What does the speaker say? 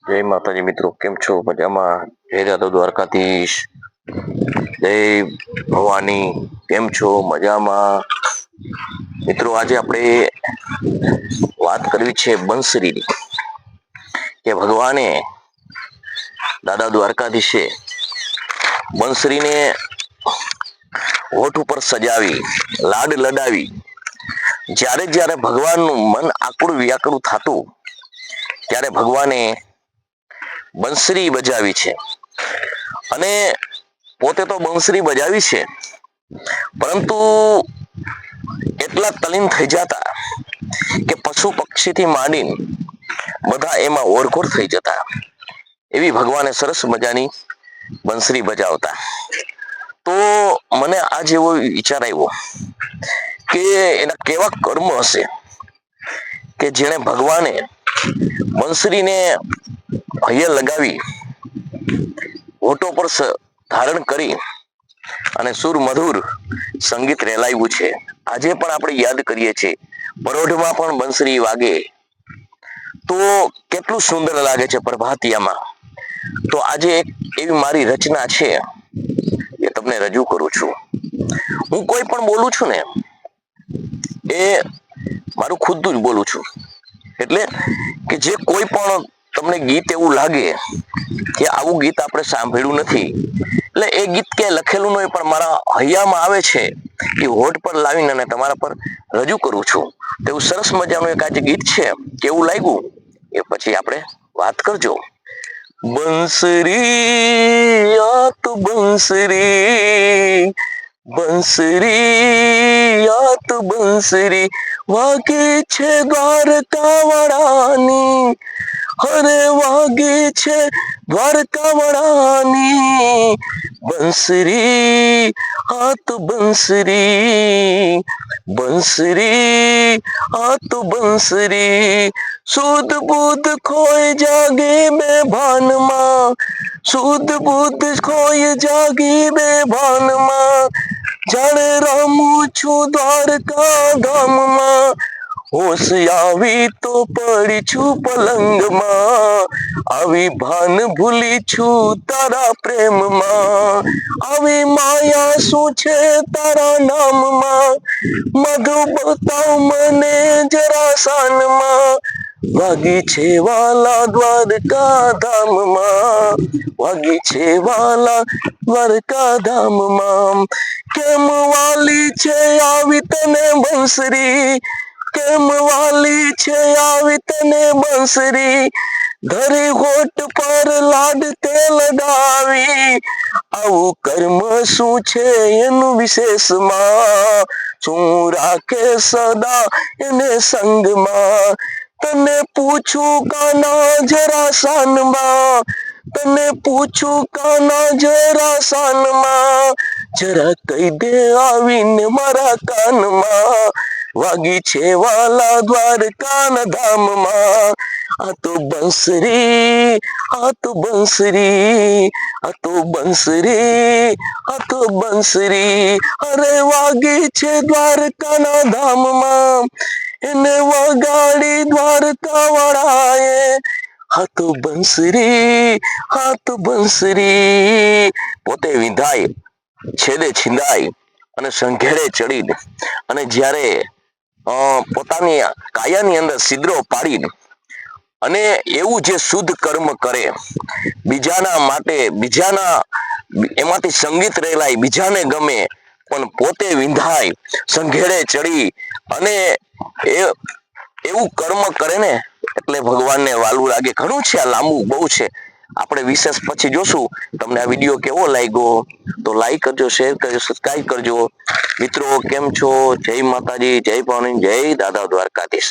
જય માતાજી મિત્રો, કેમ છો? મજામાં? જય દાદા દ્વારકાધીશ, જય ભવાની, કેમ છો? મજામાં? મિત્રો, આજે આપણે વાત કરવી છે બંસરીની, કે ભગવાને દાદા દ્વારકાધીશે બંસરીને હોઠ ઉપર સજાવી, લાડ લડાવી. જ્યારે જ્યારે ભગવાનનું મન આકડું વ્યાકડું થતું, ત્યારે ભગવાને બંસરી બજાવી છે. અને પોતે તો બંસરી બજાવી છે, પરંતુ એટલા તલીન થઈ જતા કે પશુ પક્ષીથી માંડીને બધા એમાં ઓરઘોર થઈ જતા. એવી ભગવાને સરસ મજાની બંસરી બજાવતા. તો મને આજ એવો વિચાર આવ્યો કે એના કેવા કર્મ હશે કે જેણે ભગવાને બંસરીને હૈયે લગાવી, હોઠો પર ધારણ કરી અને સુર મધુર સંગીત રેલાવ્યું છે. આજે પણ આપણે યાદ કરીએ છીએ, પરોઢમાં પણ બંસરી વાગે તો કેટલું સુંદર લાગે છે પ્રભાતિયામાં. તો આજે એક એવી મારી રચના છે, એ તમને રજૂ કરું છું. હું કોઈ પણ બોલું છું ને, એ મારું ખુદનું જ બોલું છું. એટલે કે જે કોઈ પણ તમને ગીત એવું લાગે કે આવું ગીત આપણે સાંભળ્યું નથી, એટલે એ ગીત ક્યાંય લખેલું નહીં, પણ મારા હૈયામાં આવે છે, એ હોઠ પર લાવીને અને તમારા પર રજૂ કરું છું. તેવું સરસ મજાનું એક આજે ગીત છે. કેવું લાગ્યું એ પછી આપણે વાત કરજો. બંસરી આ તો બંસરી, બંસરી આ તો બંસરી વાગે છે દ્વારકા વાળાની, હરે વાગે છે દ્વારકા વાળાની. બંસરી આ તો બંસરી, બંસરી આ તો બંસરી સુધ બુધ ખોય જાગે બે ભાનમાં, સુધ બુધ ખોય જાગી બે ભાનમાં, જાણે રમું છું દ્વારકા ધામમાં, હોશ આવી તો પડી છું પલંગમાં, આવી ભાન ભૂલી છું તારા પ્રેમમાં, આવી માયા શું છે તારા નામમાં, મધુ બતાવ મને જરા શાનમાં, વાગી છે વાલા દ્વારકા ધામમાં, વાગી છે વાલા દ્વારકા ધામમાં. કેમ વાલી છે આવી તને બંસરી, કેમ વાલી છે આવી તને બંસરી, ધરી હોઠ પર લાડ તે લગાવી, આવું કર્મ શું છે એનું વિશેષમાં, શું રાખે સદા એને સંગમાં. તને પૂછું કાના જરા શાનમાં, તને પૂછું કાના જરા શાનમાં, જરા કહી દે આવીને મારા કાનમાં, વાગી છે વાલા દ્વારકા ના ધામમાં. આ તો બંસરી, આ તો બંસરી, આ તો બંસરી, આ તો બંસરી, અરે વાગી છે દ્વારકા ના ધામમાં, એને વગાડી દ્વારકા વાળાએ. હા તો બંસરી, હા તો બંસરી. પોતે વિંધાય, છેદે છિંદાય અને સંઘેડે ચડી અને જ્યારે પોતાની કાયાની અંદર છિદ્રો પાડી અને એવું જે શુદ્ધ કર્મ કરે, બીજાના માટે, બીજાના એમાંથી સંગીત રહેલાય, બીજાને ગમે, પણ પોતે વિંધાય, સંઘેડે ચડી અને એવું કર્મ કરે ને, એટલે ભગવાનને વાલું લાગે. ઘણું છે, આ લાંબુ બહુ છે, આપણે વિશેષ પછી જોશું. તમને આ વિડીયો કેવો લાગ્યો તો લાઈક કરજો, શેર કરજો, સબસ્ક્રાઈબ કરજો. મિત્રો, કેમ છો? જય માતાજી, જય ભવાની, જય દાદા દ્વારકાધીશ.